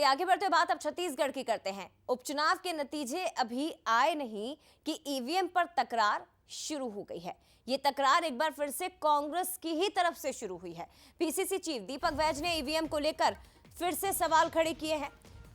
चलिए आगे बढ़ते हुए बात अब छत्तीसगढ़ की करते हैं। उपचुनाव के नतीजे अभी आए नहीं कि ईवीएम पर तकरार शुरू हो गई है। ये तकरार एक बार फिर से कांग्रेस की ही तरफ से शुरू हुई है। पीसीसी चीफ दीपक वैज ने ईवीएम को लेकर फिर से सवाल खड़े किए हैं।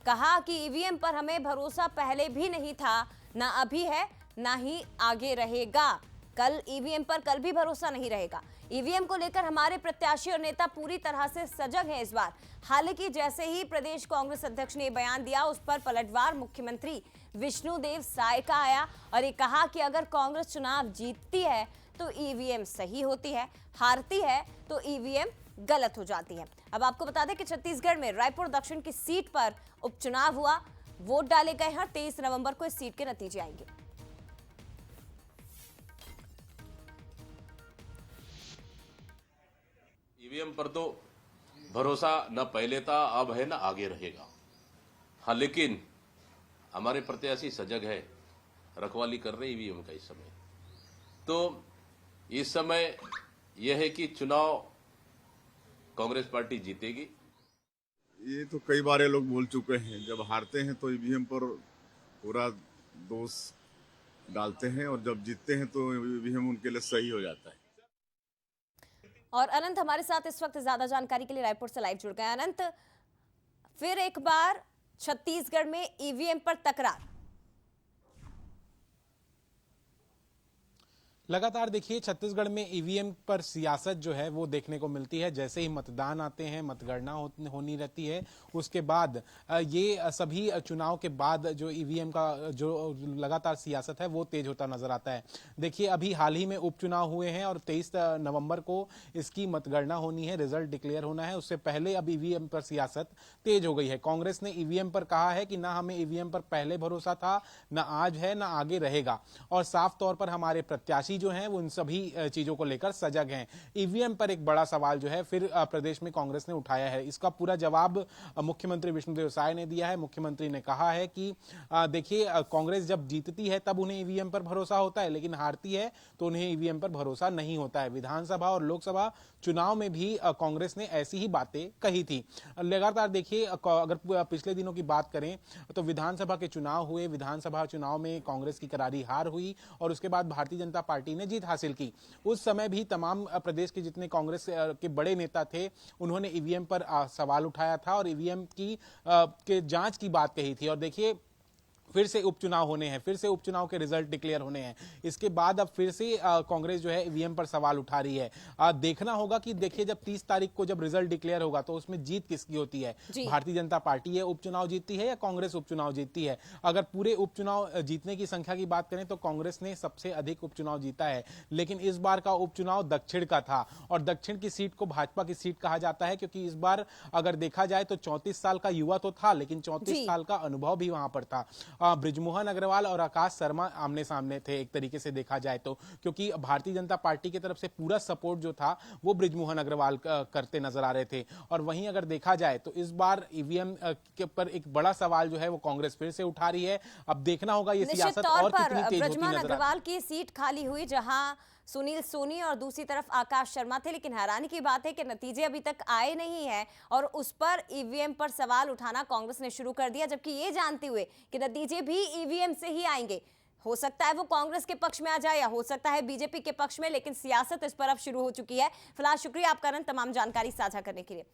कहा कि ईवीएम पर हमें भरोसा पहले भी नहीं था, ना अभी है, ना ही आगे रहेगा। कल ईवीएम पर कल भी भरोसा नहीं रहेगा। ईवीएम को लेकर हमारे प्रत्याशी और नेता पूरी तरह से सजग हैं इस बार। हालांकि जैसे ही प्रदेश कांग्रेस अध्यक्ष ने बयान दिया, उस पर पलटवार मुख्यमंत्री विष्णुदेव साय का आया और ये कहा कि अगर कांग्रेस चुनाव जीतती है तो ईवीएम सही होती है, हारती है तो ईवीएम गलत हो जाती है। अब आपको बता दें कि छत्तीसगढ़ में रायपुर दक्षिण की सीट पर उपचुनाव हुआ, वोट डाले गए हैं। 23 नवंबर को इस सीट के नतीजे आएंगे। ईवीएम पर तो भरोसा न पहले था, अब है, न आगे रहेगा। हाँ, लेकिन हमारे प्रत्याशी सजग है, रखवाली कर रहे ईवीएम का इस समय। तो इस समय यह है कि चुनाव कांग्रेस पार्टी जीतेगी। ये तो कई बार ये लोग बोल चुके हैं, जब हारते हैं तो ईवीएम पर पूरा दोष डालते हैं और जब जीतते हैं तो ईवीएम उनके लिए सही हो जाता है। और अनंत हमारे साथ इस वक्त ज्यादा जानकारी के लिए रायपुर से लाइव जुड़ गए। अनंत, फिर एक बार छत्तीसगढ़ में ईवीएम पर तकरार। लगातार देखिए छत्तीसगढ़ में ईवीएम पर सियासत जो है वो देखने को मिलती है। जैसे ही मतदान आते हैं, मतगणना होनी रहती है, उसके बाद ये सभी चुनाव के बाद जो ईवीएम का जो लगातार सियासत है वो तेज होता नजर आता है। देखिए अभी हाल ही में उपचुनाव हुए हैं और 23 नवंबर को इसकी मतगणना होनी है, रिजल्ट डिक्लेयर होना है। उससे पहले अब ईवीएम पर सियासत तेज हो गई है। कांग्रेस ने ईवीएम पर कहा है कि ना हमें ईवीएम पर पहले भरोसा था, ना आज है, ना आगे रहेगा। और साफ तौर पर हमारे प्रत्याशी जो हैं वो उन सभी चीजों को लेकर सजग हैं। ईवीएम पर एक बड़ा सवाल जो है फिर प्रदेश में कांग्रेस ने उठाया है। इसका पूरा जवाब मुख्यमंत्री विष्णुदेव साय ने दिया है। मुख्यमंत्री ने कहा है कि देखिए कांग्रेस जब जीतती है तब उन्हें ईवीएम पर भरोसा होता है, लेकिन हारती है तो उन्हें ईवीएम पर भरोसा नहीं होता है। विधानसभा और लोकसभा चुनाव में भी कांग्रेस ने ऐसी ही बातें कही थी। लगातार देखिए अगर पिछले दिनों की बात करें तो विधानसभा के चुनाव हुए, विधानसभा चुनाव में कांग्रेस की करारी हार हुई और उसके बाद भारतीय जनता पार्टी ने जीत हासिल की। उस समय भी तमाम प्रदेश के जितने कांग्रेस के बड़े नेता थे उन्होंने ईवीएम पर सवाल उठाया था और ईवीएम की के जांच की बात कही थी। और देखिए फिर से उपचुनाव होने हैं, फिर से उपचुनाव के रिजल्ट डिक्लेयर होने हैं। इसके बाद अब फिर से कांग्रेस जो है ईवीएम पर सवाल उठा रही है। देखना होगा कि देखिए जब 30 तारीख को जब रिजल्ट डिक्लेयर होगा तो उसमें जीत किसकी होती है। भारतीय जनता पार्टी ये उपचुनाव जीतती है या कांग्रेस उपचुनाव जीतती है। अगर पूरे उपचुनाव जीतने की संख्या की बात करें तो कांग्रेस ने सबसे अधिक उपचुनाव जीता है, लेकिन इस बार का उपचुनाव दक्षिण का था और दक्षिण की सीट को भाजपा की सीट कहा जाता है, क्योंकि इस बार अगर देखा जाए तो 34 साल का युवा तो था, लेकिन 34 साल का अनुभव भी वहां पर था। बृजमोहन अग्रवाल और आकाश शर्मा आमने सामने थे एक तरीके से देखा जाए तो, क्योंकि भारतीय जनता पार्टी की तरफ से पूरा सपोर्ट जो था वो बृजमोहन अग्रवाल करते नजर आ रहे थे। और वहीं अगर देखा जाए तो इस बार ईवीएम के पर एक बड़ा सवाल जो है वो कांग्रेस फिर से उठा रही है। अब देखना होगा ये सियासत और कितनी तेज होती नजर अग्रवाल की सीट खाली हुई जहां सुनील सोनी और दूसरी तरफ आकाश शर्मा थे, लेकिन हैरानी की बात है कि नतीजे अभी तक आए नहीं है और उस पर ईवीएम पर सवाल उठाना कांग्रेस ने शुरू कर दिया, जबकि ये जानते हुए कि नतीजे भी ईवीएम से ही आएंगे। हो सकता है वो कांग्रेस के पक्ष में आ जाए या हो सकता है बीजेपी के पक्ष में, लेकिन सियासत इस पर अब शुरू हो चुकी है। फिलहाल शुक्रिया आपका अनंत तमाम जानकारी साझा करने के लिए।